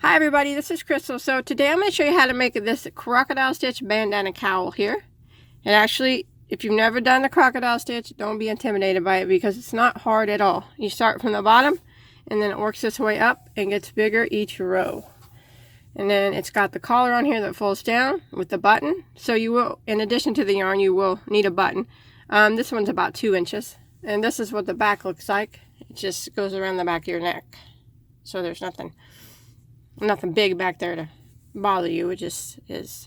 Hi everybody, this is Crystal. So today I'm going to show you how to make this crocodile stitch bandana cowl here. And actually, if you've never done the crocodile stitch, don't be intimidated by it because it's not hard at all. You start from the bottom and then it works its way up and gets bigger each row. And then it's got the collar on here that folds down with the button. So you will, in addition to the yarn, you will need a button. This one's about 2 inches. And this is what the back looks like. It just goes around the back of your neck. So there's nothing big back there to bother you. It just is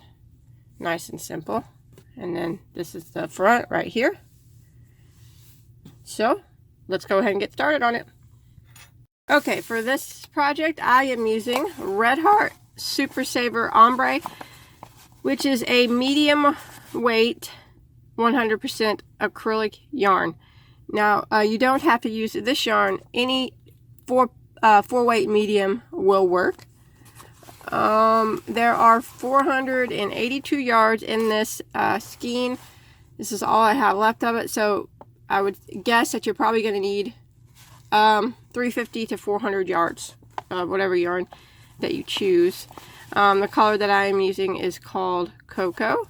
nice and simple. And then this is the front right here. So let's go ahead and get started on it. Okay, for this project I am using Red Heart Super Saver Ombre, which is a medium weight 100% acrylic yarn. Now you don't have to use this yarn. Any 4 weight medium will work. There are 482 yards in this skein. This is all I have left of it, so I would guess that you're probably going to need 350 to 400 yards of whatever yarn that you choose. The color that I am using is called Cocoa,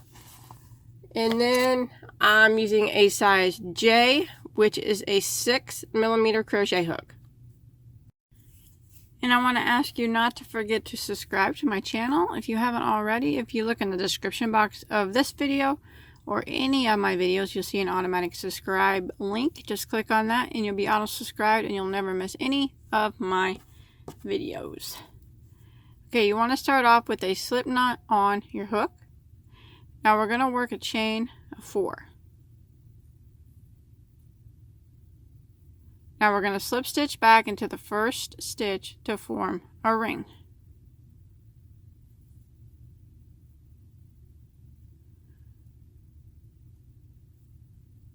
and then I'm using a size J, which is a 6mm crochet hook. And I want to ask you not to forget to subscribe to my channel if you haven't already. If you look in the description box of this video or any of my videos, you'll see an automatic subscribe link. Just click on that and you'll be auto-subscribed and you'll never miss any of my videos. Okay, you want to start off with a slip knot on your hook. Now we're going to work a chain of 4. Now we're going to slip stitch back into the first stitch to form a ring.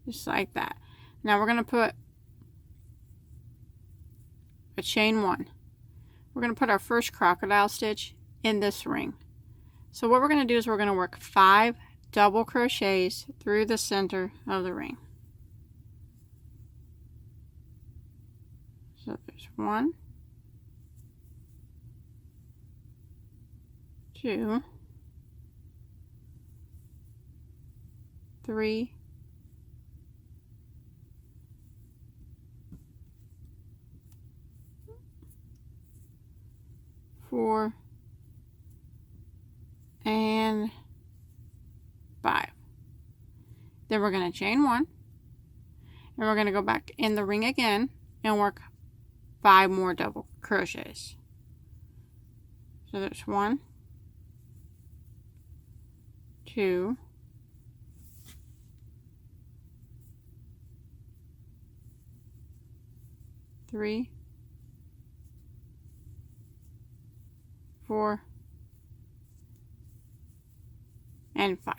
Just like that. Now we're going to put a chain 1. We're going to put our first crocodile stitch in this ring. So what we're going to do is we're going to work 5 double crochets through the center of the ring. So there's 1, 2, 3, 4, and 5. Then we're going to chain 1, and we're going to go back in the ring again and work 5 more double crochets. So there's 1, 2, 3, 4, and 5.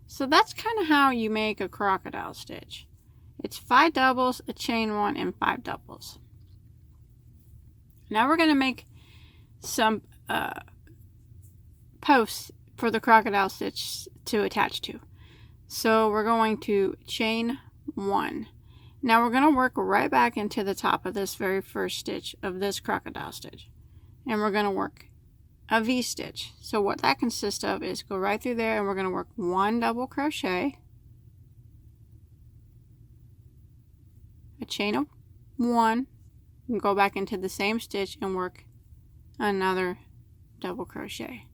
So that's kind of how you make a crocodile stitch. It's 5 doubles, a chain 1, and 5 doubles. Now we're going to make some posts for the crocodile stitch to attach to. So we're going to chain 1. Now we're going to work right back into the top of this very first stitch of this crocodile stitch. And we're going to work a V-stitch. So what that consists of is go right through there and we're going to work 1 double crochet, a chain of 1, and go back into the same stitch and work another double crochet.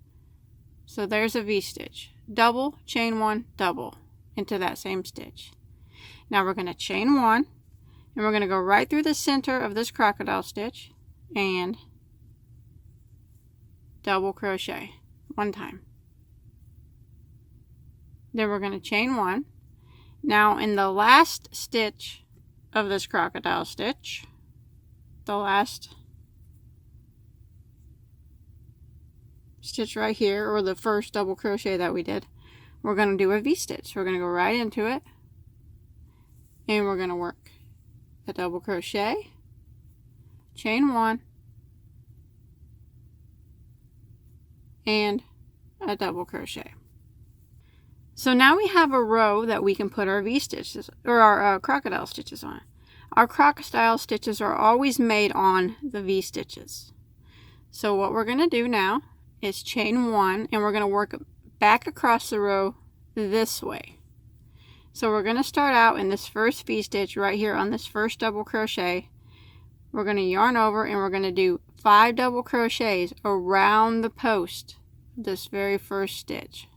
So there's a V-stitch. Double, chain 1, double into that same stitch. Now we're going to chain 1 and we're going to go right through the center of this crocodile stitch and double crochet 1 time. Then we're going to chain 1. Now in the last stitch of this crocodile stitch, the last stitch right here, or the first double crochet that we did, we're going to do a V-stitch. So we're going to go right into it and we're going to work a double crochet, chain 1, and a double crochet. So now we have a row that we can put our V-stitches or our crocodile stitches on. Our crocodile stitches are always made on the V-stitches. So what we're going to do now is chain 1, and we're going to work back across the row this way. So we're going to start out in this first V-stitch right here on this first double crochet. We're going to yarn over and we're going to do 5 double crochets around the post of this very first stitch.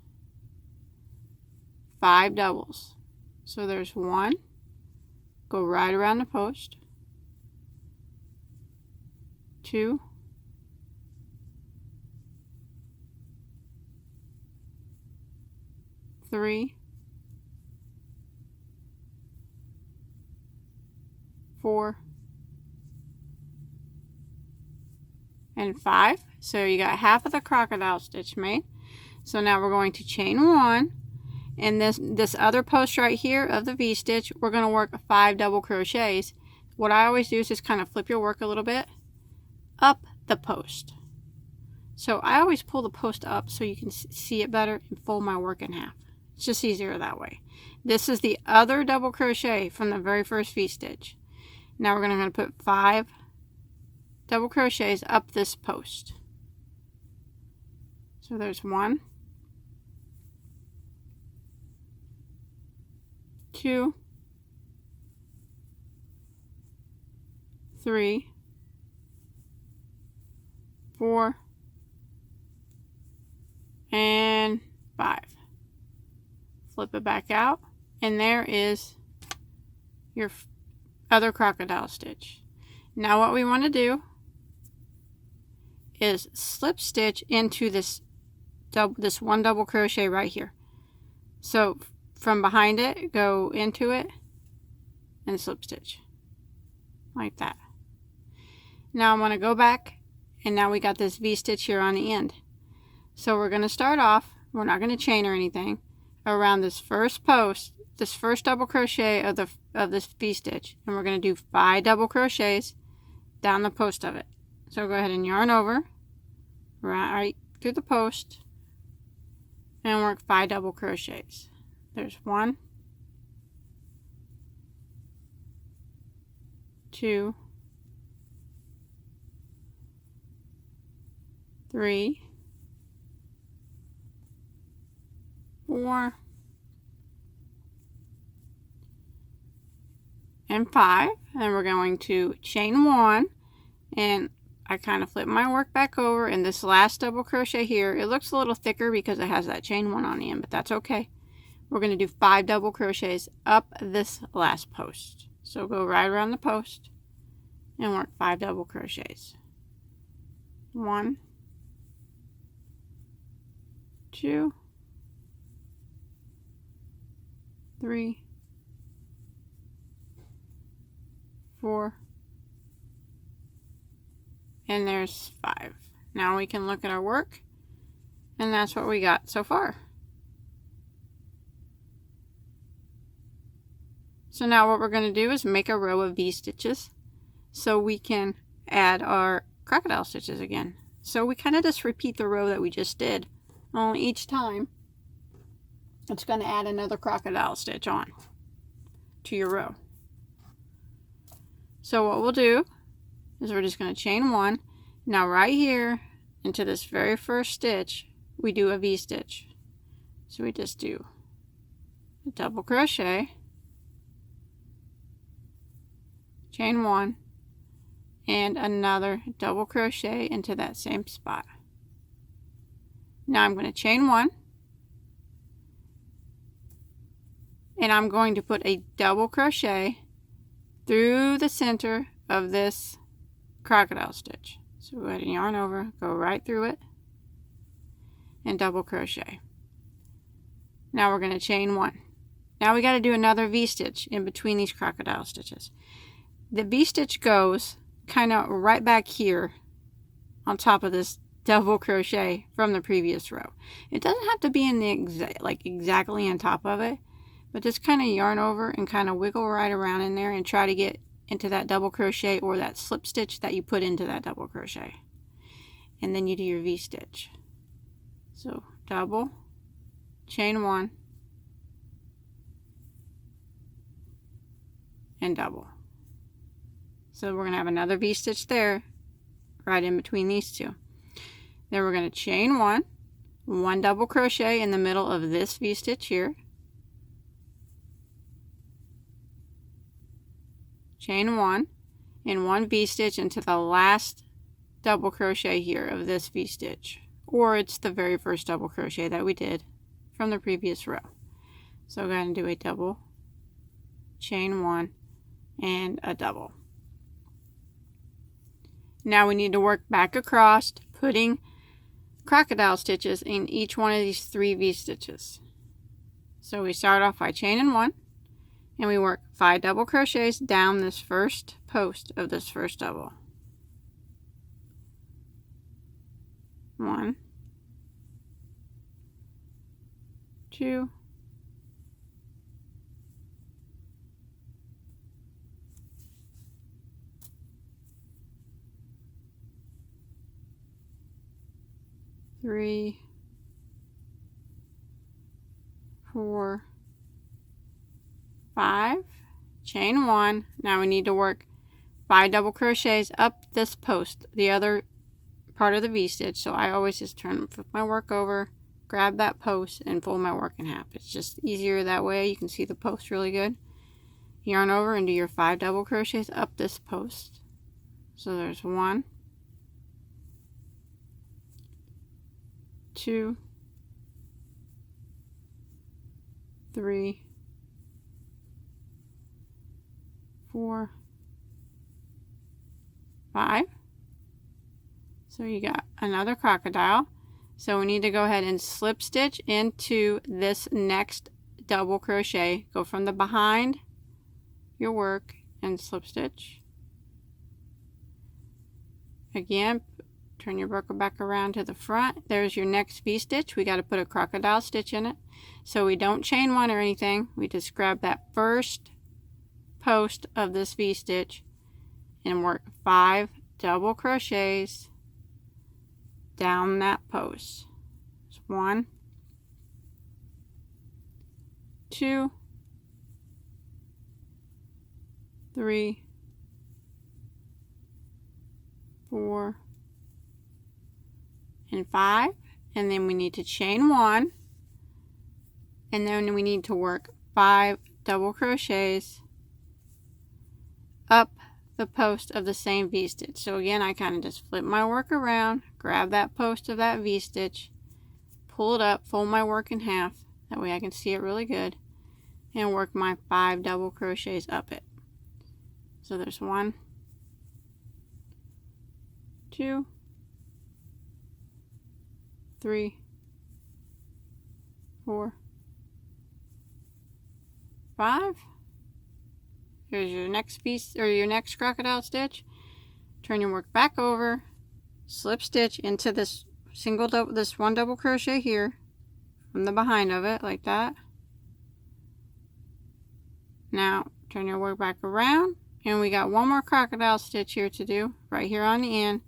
5 doubles. So there's 1, go right around the post, 2, 3, 4, and 5. So you got half of the crocodile stitch made. So now we're going to chain 1, and this other post right here of the V-stitch, we're going to work 5 double crochets. What I always do is just kind of flip your work a little bit up the post. So I always pull the post up so you can see it better and fold my work in half. It's just easier that way. This is the other double crochet from the very first V-stitch. Now we're going to put 5 double crochets up this post. So there's 1, 2, 3, 4, and 5. Flip it back out, and there is your other crocodile stitch. Now what we want to do is slip stitch into this one double crochet right here. So from behind it, go into it and slip stitch like that. Now I'm going to go back, and now we got this V-stitch here on the end. So we're going to start off, we're not going to chain or anything, around this first post, this first double crochet of this V-stitch, and we're going to do 5 double crochets down the post of it. So go ahead and yarn over right through the post and work 5 double crochets. There's 1, 2, 3, 4, and 5, and we're going to chain 1, and I kind of flip my work back over, and this last double crochet here, it looks a little thicker because it has that chain 1 on the end, but that's okay. We're going to do 5 double crochets up this last post. So go right around the post and work 5 double crochets. 1, 2, 3, 4, and there's 5. Now we can look at our work, and that's what we got so far. So now what we're going to do is make a row of V-stitches so we can add our crocodile stitches again. So we kind of just repeat the row that we just did, only each time it's going to add another crocodile stitch on to your row. So what we'll do is we're just going to chain 1. Now right here into this very first stitch we do a V-stitch. So we just do a double crochet, chain 1, and another double crochet into that same spot. Now I'm going to chain 1, and I'm going to put a double crochet through the center of this crocodile stitch. So go ahead and yarn over, go right through it, and double crochet. Now we're going to chain 1. Now we got to do another V-stitch in between these crocodile stitches. The V-stitch goes kind of right back here on top of this double crochet from the previous row. It doesn't have to be in the exactly on top of it, but just kind of yarn over and kind of wiggle right around in there and try to get into that double crochet or that slip stitch that you put into that double crochet. And then you do your V-stitch. So double, chain 1, and double. So we're going to have another V-stitch there right in between these two. Then we're going to chain one double crochet in the middle of this V-stitch here, chain one, and one V-stitch into the last double crochet here of this V-stitch, or it's the very first double crochet that we did from the previous row. So we're going to do a double, chain one, and a double. Now we need to work back across, putting crocodile stitches in each one of these 3 V-stitches. So we start off by chaining one, and we work 5 double crochets down this first post of this first double. 1, 2, 3, 4, 5, chain one. Now we need to work 5 double crochets up this post, the other part of the V-stitch. So I always just flip my work over, grab that post, and fold my work in half. It's just easier that way. You can see the post really good. Yarn over and do your 5 double crochets up this post. So there's 1, 2, 3, 4, 5. So you got another crocodile. So we need to go ahead and slip stitch into this next double crochet. Go from the behind your work and slip stitch. Again, turn your work back around to the front. There's your next V-stitch. We got to put a crocodile stitch in it. So we don't chain one or anything. We just grab that first post of this V-stitch and work 5 double crochets down that post. It's 1, 2, 3, 4, and 5, and then we need to chain one, and then we need to work 5 double crochets up the post of the same V-stitch. So again, I kind of just flip my work around, grab that post of that V-stitch, pull it up, fold my work in half, that way I can see it really good, and work my 5 double crochets up it. So there's 1, 2, 3, 4, 5. Here's your next piece, or your next crocodile stitch. Turn your work back over, slip stitch into this this one double crochet here from the behind of it, like that. Now turn your work back around, and we got one more crocodile stitch here to do, right here on the end.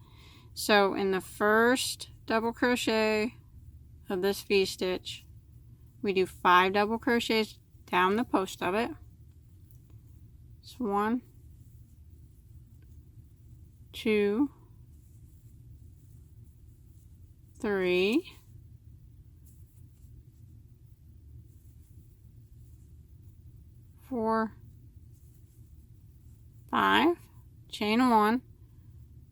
So in the first double crochet of this V-stitch, we do 5 double crochets down the post of it. It's 1, 2, 3, 4, 5, chain one,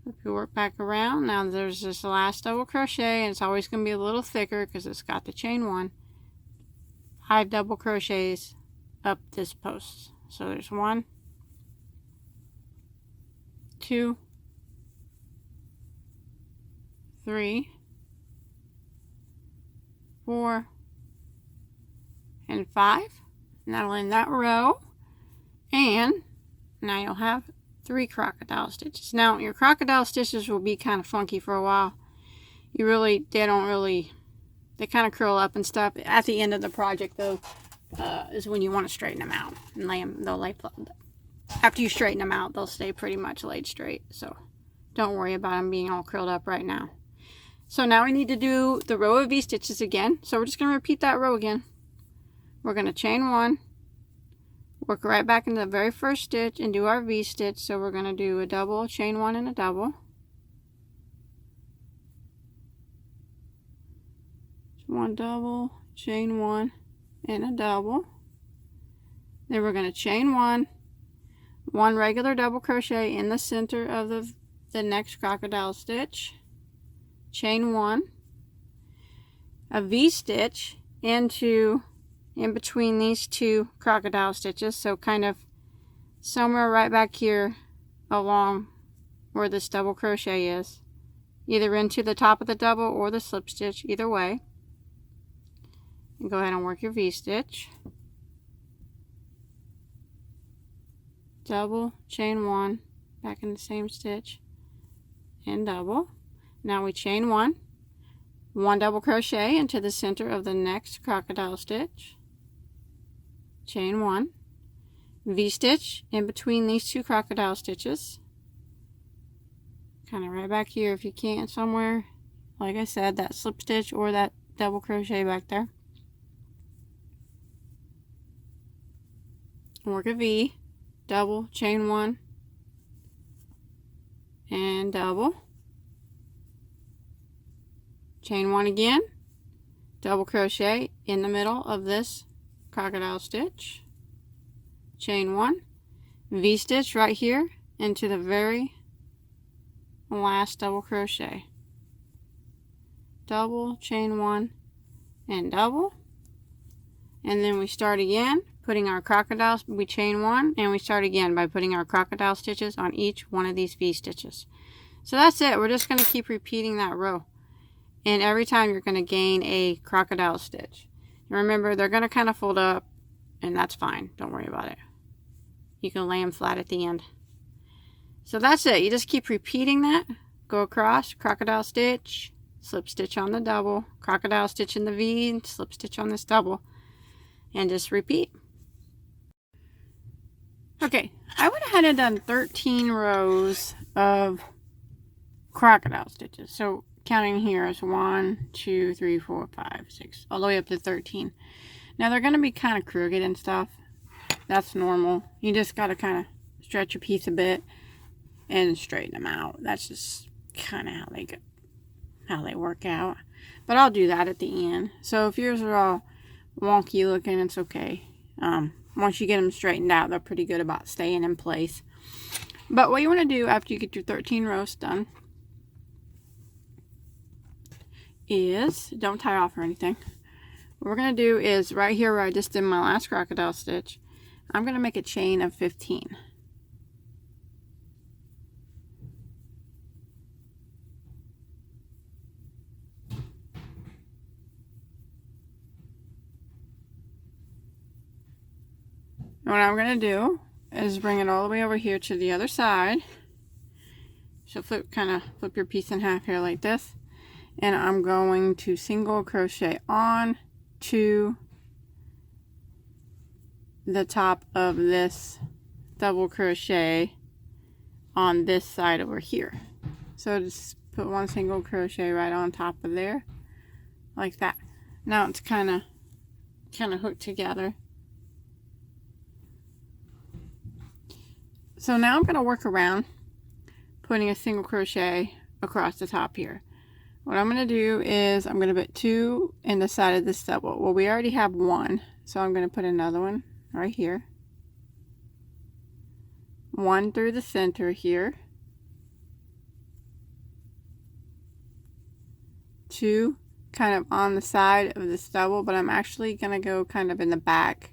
flip your work back around. Now there's this last double crochet, and it's always going to be a little thicker because it's got the chain one. 5 double crochets up this post. So there's 1, 2, 3, 4, and 5. And that'll end that row. And now you'll have 3 crocodile stitches. Now your crocodile stitches will be kind of funky for a while. They kind of curl up and stuff. At the end of the project though, is when you want to straighten them out and lay them. They'll lay flat. After you straighten them out, they'll stay pretty much laid straight. So don't worry about them being all curled up right now. So now we need to do the row of V-stitches again. So we're just going to repeat that row again. We're going to chain one, work right back into the very first stitch and do our V-stitch. So we're going to do a double, chain one, and a double. one double, chain one, and a double. Then we're going to chain one regular double crochet in the center of the next crocodile stitch, chain one, a V-stitch in between these two crocodile stitches, so kind of somewhere right back here along where this double crochet is, either into the top of the double or the slip stitch, either way. And go ahead and work your V-stitch, double, chain one, back in the same stitch, and double. Now we chain one double crochet into the center of the next crocodile stitch, chain one, V-stitch in between these two crocodile stitches, kind of right back here if you can, somewhere, like I said, that slip stitch or that double crochet back there. Work a V, double, chain one, and double, chain one again, double crochet in the middle of this crocodile stitch, chain one, V-stitch right here into the very last double crochet, double, chain one, and double. And then we start again putting our crocodiles, we chain one, and we start again by putting our crocodile stitches on each one of these V stitches. So that's it. We're just going to keep repeating that row, and every time you're going to gain a crocodile stitch. And remember, they're going to kind of fold up, and that's fine, don't worry about it. You can lay them flat at the end. So that's it. You just keep repeating that. Go across, crocodile stitch, slip stitch on the double, crocodile stitch in the V, and slip stitch on this double, and just repeat. Okay, I went ahead and done 13 rows of crocodile stitches. So counting here is 1, 2, 3, 4, 5, 6, all the way up to 13. Now they're going to be kind of crooked and stuff. That's normal. You just got to kind of stretch your piece a bit and straighten them out. That's just kind of how they work out. But I'll do that at the end. So if yours are all wonky looking, it's okay. Once you get them straightened out, they're pretty good about staying in place. But what you want to do after you get your 13 rows done is, don't tie off or anything. What we're going to do is right here where I just did my last crocodile stitch, I'm going to make a chain of 15. And what I'm going to do is bring it all the way over here to the other side. So kind of flip your piece in half here like this. And I'm going to single crochet on to the top of this double crochet on this side over here. So just put one single crochet right on top of there, like that. Now it's kind of hooked together. So now I'm going to work around putting a single crochet across the top here. What I'm going to do is I'm going to put 2 in the side of this double. Well, we already have 1, so I'm going to put another one right here. 1 through the center here. 2 kind of on the side of this double, but I'm actually going to go kind of in the back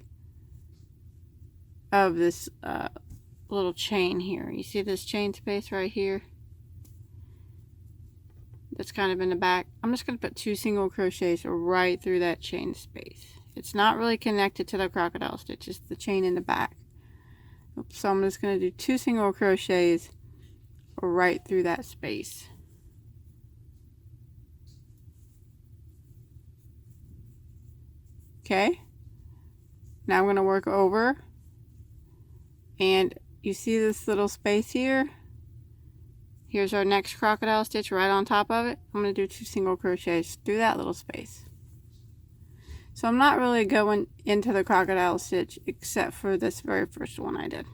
of this little chain here. You see this chain space right here? That's kind of in the back. I'm just going to put 2 single crochets right through that chain space. It's not really connected to the crocodile stitch, it's the chain in the back. Oops, so I'm just going to do 2 single crochets right through that space. Okay, now I'm going to work over, and you see this little space here? Here's our next crocodile stitch right on top of it. I'm going to do 2 single crochets through that little space. So I'm not really going into the crocodile stitch except for this very first one I did.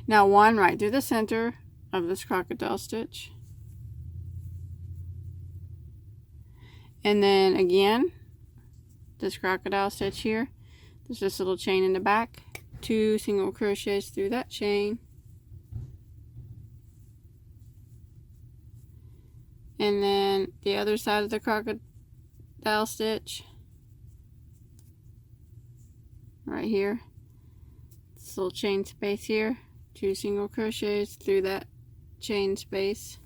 Now 1 right through the center of this crocodile stitch. And then again, this crocodile stitch here, there's this little chain in the back, 2 single crochets through that chain, and then the other side of the crocodile stitch right here, this little chain space here, 2 single crochets through that chain space.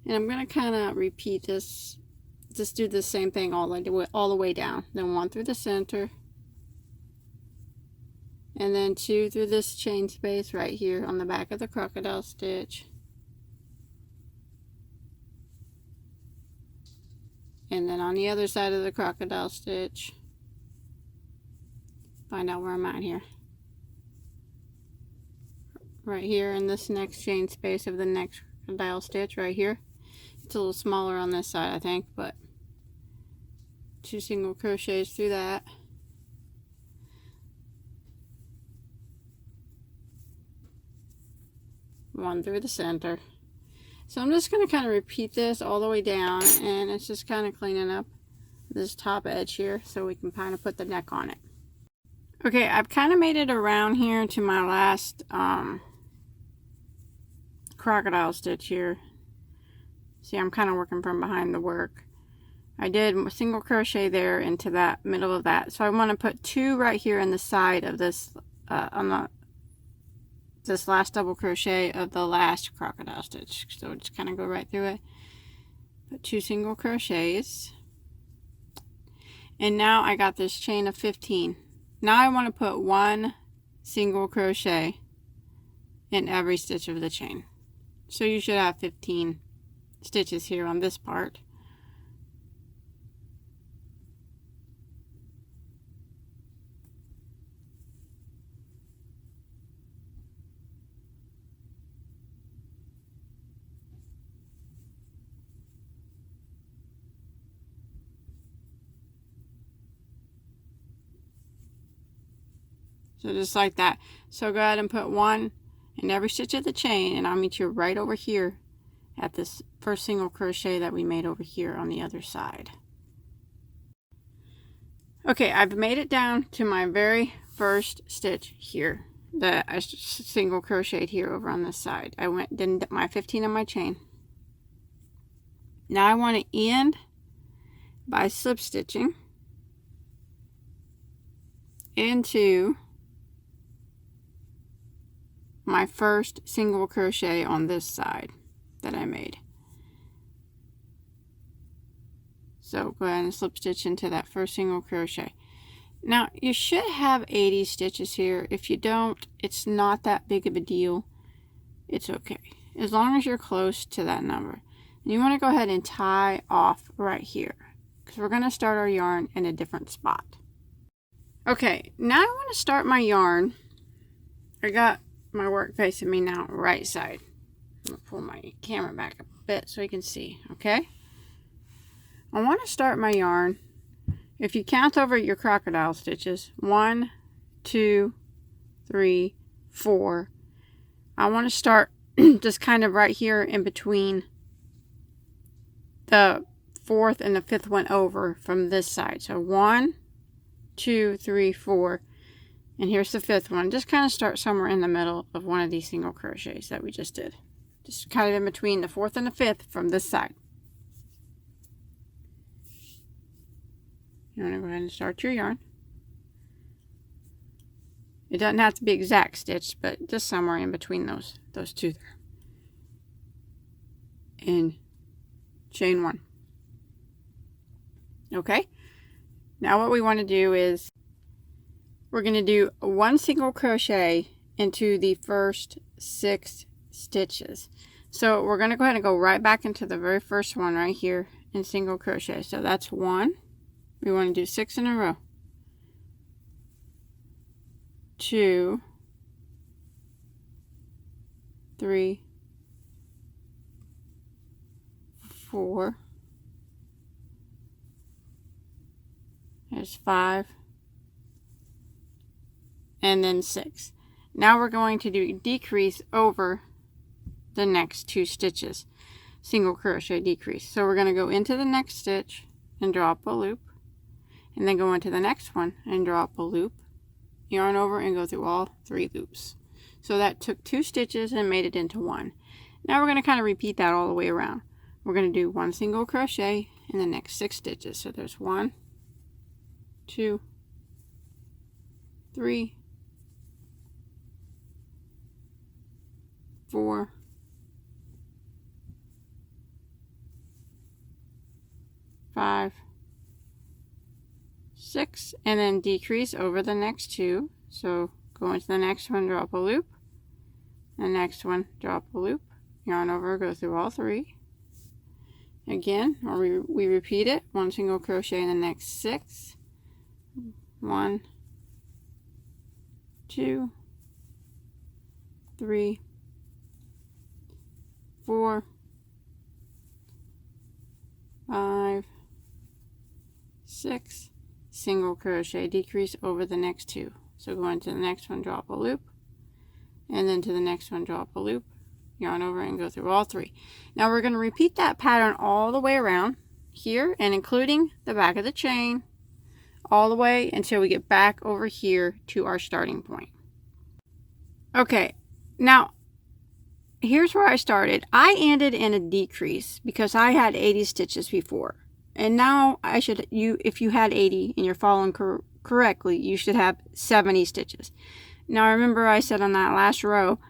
And I'm going to kind of repeat this, just do the same thing all the way down. Then 1 through the center, and then 2 through this chain space right here on the back of the crocodile stitch, and then on the other side of the crocodile stitch, find out where I'm at here, right here in this next chain space of the next crocodile stitch right here. It's a little smaller on this side, I think, but 2 single crochets through that, one through the center. So I'm just going to kind of repeat this all the way down, and it's just kind of cleaning up this top edge here so we can kind of put the neck on it. Okay, I've kind of made it around here to my last crocodile stitch here. See, I'm kind of working from behind the work. I did a single crochet there into that middle of that, so I want to put 2 right here in the side of this this last double crochet of the last crocodile stitch. So just kind of go right through it, put 2 single crochets, and now I got this chain of 15. Now I want to put 1 single crochet in every stitch of the chain. So you should have 15 stitches here on this part. So just like that. So go ahead and put 1 in every stitch of the chain, and I'll meet you right over here at this first single crochet that we made over here on the other side. Okay, I've made it down to my very first stitch here that I single crocheted here over on this side. I did my 15 on my chain. Now I want to end by slip stitching into my first single crochet on this side that I made. So go ahead and slip stitch into that first single crochet. Now you should have 80 stitches here. If you don't, it's not that big of a deal. It's okay as long as you're close to that number. And you want to go ahead and tie off right here because we're going to start our yarn in a different spot. Okay, now I want to start my yarn. I got my work facing me now, right side. I'm going to pull my camera back a bit so you can see, okay? I want to start my yarn. If you count over your crocodile stitches, 1, 2, 3, 4. I want to start just kind of right here in between the 4th and the 5th one over from this side. So 1, 2, 3, 4. And here's the 5th one. Just kind of start somewhere in the middle of one of these single crochets that we just did. Just kind of in between the 4th and the 5th from this side. You want to go ahead and start your yarn. It doesn't have to be exact stitched, but just somewhere in between those two there. And chain 1. Okay. Now what we want to do is we're going to do 1 single crochet into the first 6 stitches. So we're going to go ahead and go right back into the very first one right here in single crochet. So that's 1. We want to do 6 in a row. 2, 3, 4. There's 5. And then 6. Now we're going to do decrease over the next 2 stitches. single crochet decrease. So we're going to go into the next stitch and drop a loop, and then go into the next one and drop a loop, yarn over, and go through all 3 loops. So that took 2 stitches and made it into 1. Now we're going to kind of repeat that all the way around. We're going to do 1 single crochet in the next 6 stitches. So there's 1, 2, 3, 4, 5, 6, and then decrease over the next 2. So go into the next one, drop a loop, the next one, drop a loop, yarn over, go through all 3. Again, or we repeat it, 1 single crochet in the next 6. 1, 2, 3, 4, 5, 6, single crochet, decrease over the next 2. So go into the next one, drop a loop, and then to the next one, drop a loop, yarn over, and go through all 3. Now we're going to repeat that pattern all the way around here, and including the back of the chain, all the way until we get back over here to our starting point. Okay, now here's where I started. I ended in a decrease because I had 80 stitches before, and now if you had 80 and you're following correctly, you should have 70 stitches. Now remember I said on that last row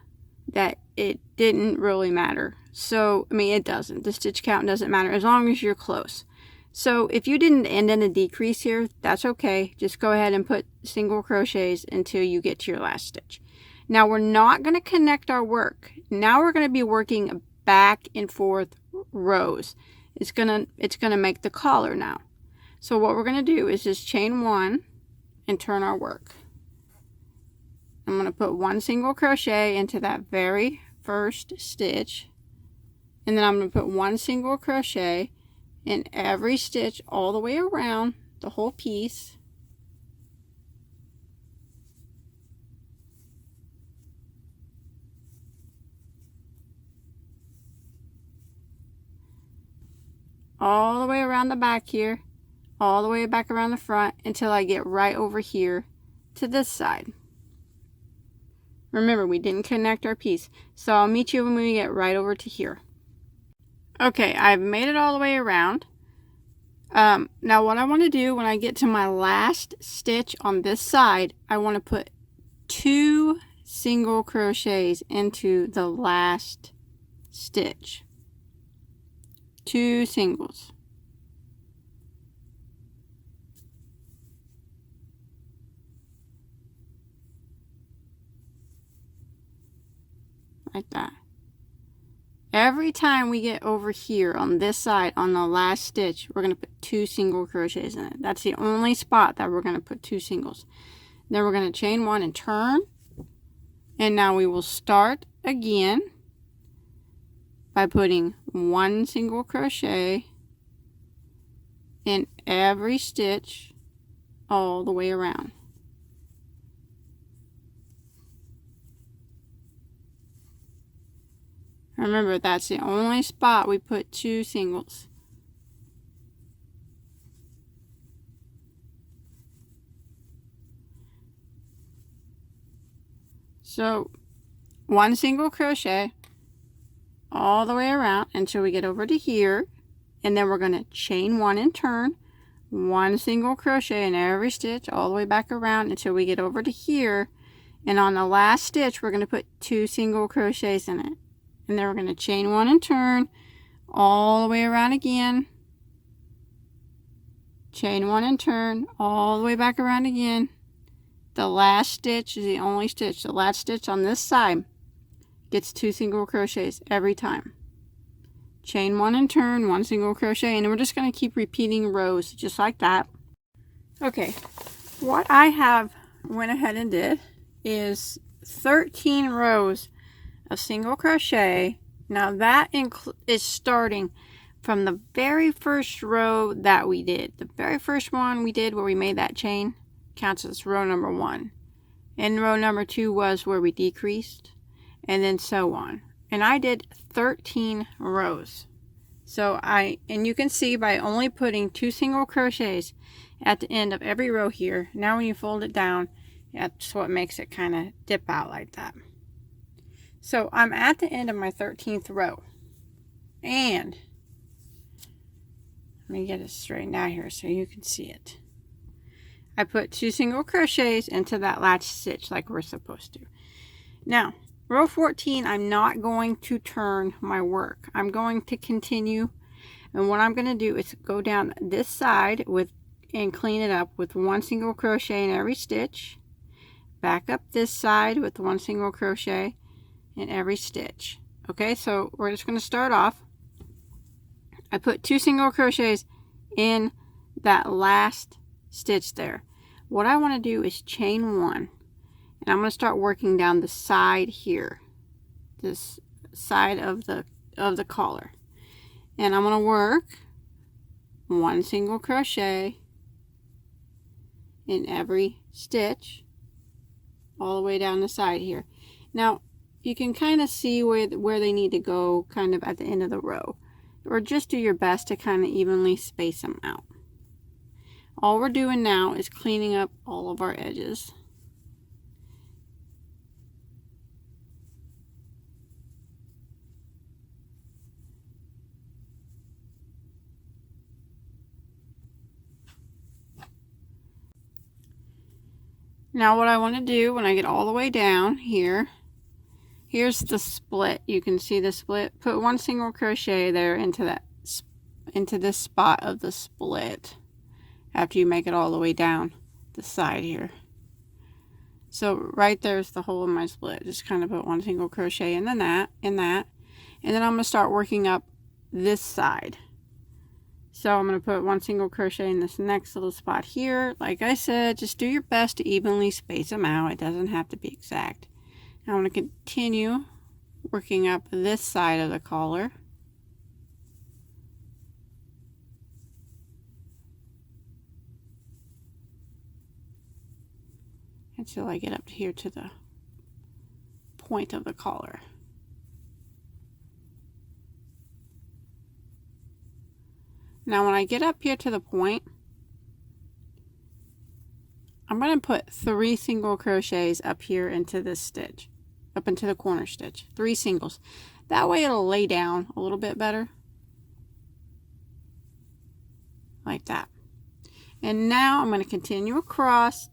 that it didn't really matter. So I mean, it doesn't, the stitch count doesn't matter as long as you're close. So if you didn't end in a decrease here, that's okay. Just go ahead and put single crochets until you get to your last stitch. Now we're not going to connect our work. Now we're going to be working back and forth rows. It's gonna make the collar now. So what we're going to do is just chain 1 and turn our work. I'm going to put 1 single crochet into that very first stitch, and then I'm going to put 1 single crochet in every stitch all the way around the whole piece. All the way around the back here, all the way back around the front until I get right over here to this side. Remember, we didn't connect our piece, so I'll meet you when we get right over to here. Okay, I've made it all the way around. Now what I want to do when I get to my last stitch on this side, I want to put 2 single crochets into the last stitch. 2 singles. Like that. Every time we get over here on this side on the last stitch, we're going to put 2 single crochets in it. That's the only spot that we're going to put 2 singles. Then we're going to chain 1 and turn. And now we will start again by putting 1 single crochet in every stitch all the way around. Remember, that's the only spot we put 2 singles. So 1 single crochet all the way around until we get over to here, and then we're going to chain 1 and turn, 1 single crochet in every stitch all the way back around until we get over to here, and on the last stitch we're going to put 2 single crochets in it. And then we're going to chain 1 and turn all the way around again. Chain 1 and turn all the way back around again. The last stitch is the only stitch. The last stitch on this side gets 2 single crochets every time. Chain 1 and turn, 1 single crochet, and we're just going to keep repeating rows just like that. Okay, what I have went ahead and did is 13 rows of single crochet. Now that is starting from the very first row that we did. The very first one we did where we made that chain counts as row number 1, and row number 2 was where we decreased, and then so on. And I did 13 rows. So and you can see by only putting 2 single crochets at the end of every row here, now when you fold it down, that's what makes it kind of dip out like that. So I'm at the end of my 13th row, and let me get it straightened out here so you can see it. I put 2 single crochets into that latch stitch like we're supposed to. Now, row 14, I'm not going to turn my work. I'm going to continue, and what I'm going to do is go down this side and clean it up with 1 single crochet in every stitch. Back up this side with 1 single crochet in every stitch. Okay, so we're just going to start off. I put 2 single crochets in that last stitch there. What I want to do is chain 1, and I'm going to start working down the side here, this side of the collar, and I'm going to work 1 single crochet in every stitch all the way down the side here. Now you can kind of see where they need to go kind of at the end of the row, or just do your best to kind of evenly space them out. All we're doing now is cleaning up all of our edges. Now what I want to do when I get all the way down here, here's the split. You can see the split. Put 1 single crochet there into this spot of the split after you make it all the way down the side here. So right there's the hole in my split. Just kind of put 1 single crochet in that, and then I'm going to start working up this side. So I'm going to put 1 single crochet in this next little spot here. Like I said, just do your best to evenly space them out. It doesn't have to be exact. Now I'm going to continue working up this side of the collar. Until I get up here to the point of the collar. Now when I get up here to the point, I'm going to put 3 single crochets up here into this stitch, up into the corner stitch, 3 singles. That way it'll lay down a little bit better, like that. And now I'm going to continue across.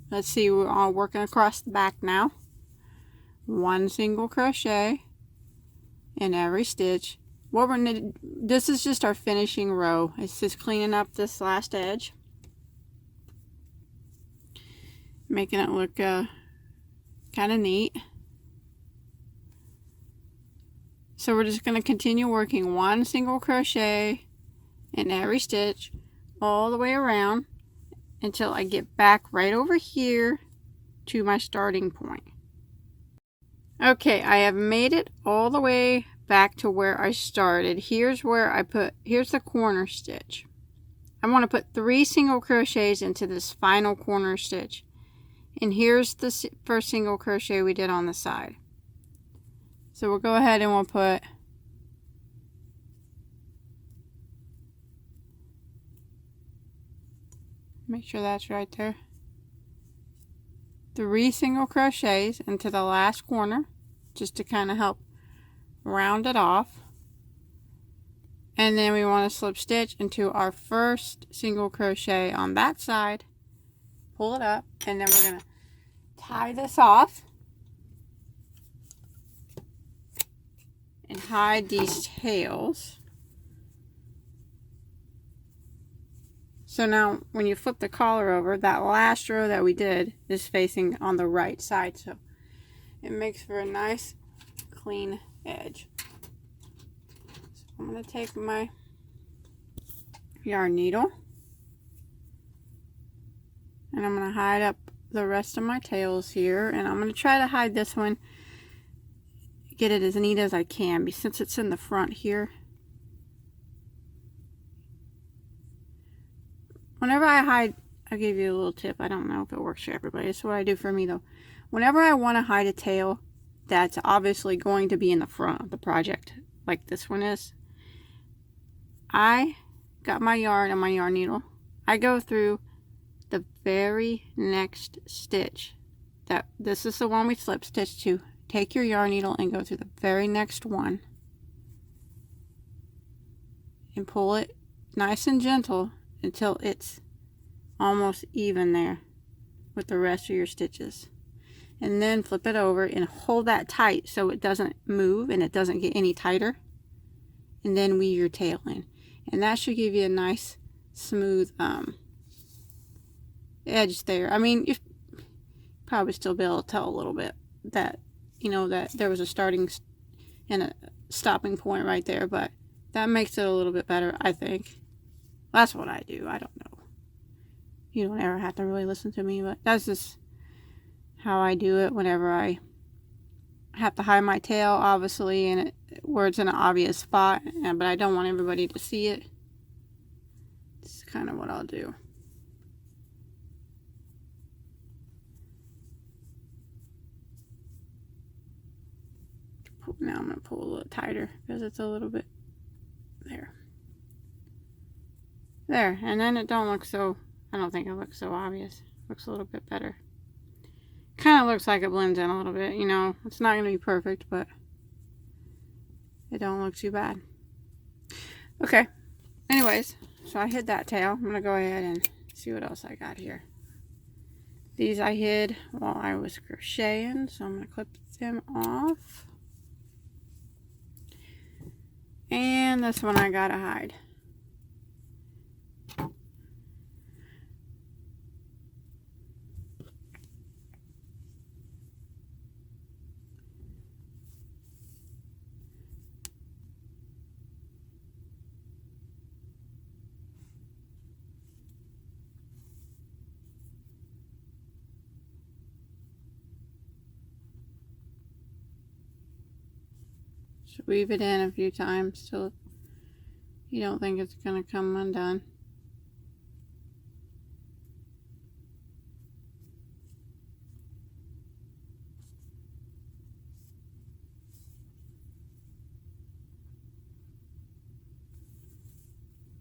Let's see, we're all working across the back now. 1 single crochet in every stitch. What we're gonna do, this is just our finishing row. It's just cleaning up this last edge, making it look kind of neat. So we're just going to continue working 1 single crochet in every stitch all the way around until I get back right over here to my starting point. Okay, I have made it all the way back to where I started. Here's the corner stitch. I want to put 3 single crochets into this final corner stitch, and here's the first single crochet we did on the side. So we'll go ahead and we'll put make sure that's right there, 3 single crochets into the last corner just to kind of help round it off, and then we want to slip stitch into our first single crochet on that side, pull it up, and then we're going to tie this off and hide these tails. So now when you flip the collar over, that last row that we did is facing on the right side, so it makes for a nice clean edge. So I'm going to take my yarn needle and I'm going to hide up the rest of my tails here, and I'm going to try to hide this one, get it as neat as I can, since it's in the front here. Whenever I hide, I'll give you a little tip. I don't know if it works for everybody. It's what I do for me though. Whenever I want to hide a tail that's obviously going to be in the front of the project, like this one is, I got my yarn and my yarn needle. I go through the very next stitch. This is the one we slip stitch to. Take your yarn needle and go through the very next one and pull it nice and gentle until it's almost even there with the rest of your stitches. And then flip it over and hold that tight so it doesn't move and it doesn't get any tighter. And then weave your tail in. And that should give you a nice smooth edge there. I mean, you probably still be able to tell a little bit that, you know, that there was a starting and a stopping point right there, but that makes it a little bit better, I think. That's what I do. I don't know. You don't ever have to really listen to me, but that's just how I do it whenever I have to hide my tail, obviously, and where it's in an obvious spot, but I don't want everybody to see it. It's kind of what I'll do. Now I'm going to pull a little tighter because it's a little bit there. There, and then it don't look so, I don't think it looks so obvious. It looks a little bit better. Kind of looks like it blends in a little bit, you know. It's not going to be perfect, but it don't look too bad. Okay, anyways, so I hid that tail. I'm going to go ahead and see what else I got here. These I hid while I was crocheting, so I'm going to clip them off. And this one I gotta hide. Just weave it in a few times till you don't think it's gonna come undone.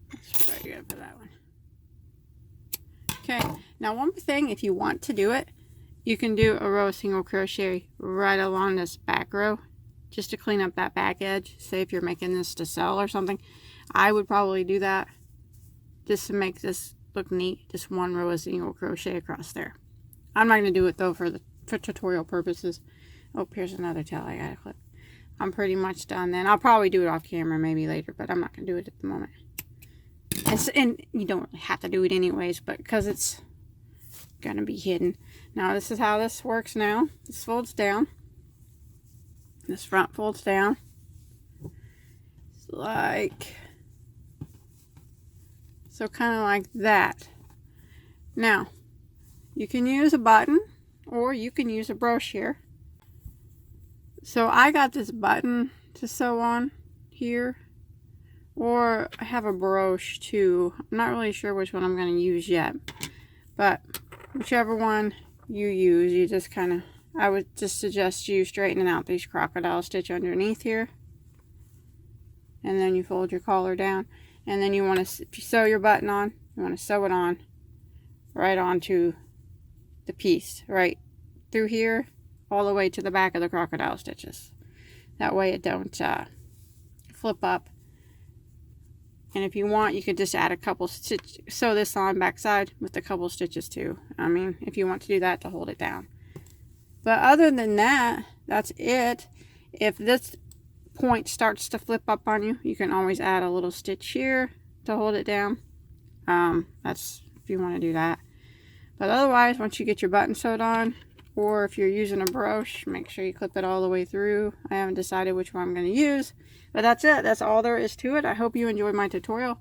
That's very good for that one. Okay, now one more thing, if you want to do it, you can do a row of single crochet right along this back row just to clean up that back edge. Say if you're making this to sell or something, I would probably do that just to make this look neat. Just one row of single crochet across there. I'm not going to do it though for tutorial purposes. Oh, here's another tail I gotta clip. I'm pretty much done then. I'll probably do it off camera maybe later, but I'm not going to do it at the moment. And you don't really have to do it anyways, but because it's going to be hidden. Now this is how this works now. This folds down. This front folds down. It's like, so kind of like that. Now, you can use a button or you can use a brochure. So I got this button to sew on here, or I have a brooch too. I'm not really sure which one I'm going to use yet, but whichever one you use, you just kind of, I would just suggest you straightening out these crocodile stitch underneath here, and then you fold your collar down, and then you want to, if you sew your button on, you want to sew it on right onto the piece, right through here all the way to the back of the crocodile stitches. That way it don't flip up. And if you want, you could just add a couple stitches, sew this on backside with a couple stitches too. I mean, if you want to do that to hold it down. But other than that, that's it. If this point starts to flip up on you, you can always add a little stitch here to hold it down. That's if you want to do that. But otherwise, once you get your button sewed on, or if you're using a brooch, make sure you clip it all the way through. I haven't decided which one I'm going to use. But that's it. That's all there is to it. I hope you enjoyed my tutorial.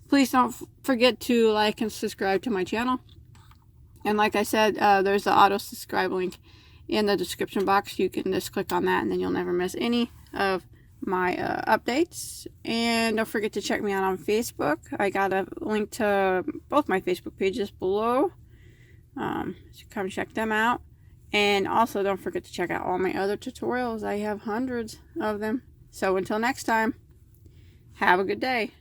Please don't forget to like and subscribe to my channel. And like I said, there's the auto subscribe link in the description box. You can just click on that and then you'll never miss any of my updates. And don't forget to check me out on Facebook. I got a link to both my Facebook pages below. So come check them out. And also don't forget to check out all my other tutorials. I have hundreds of them. So until next time, have a good day.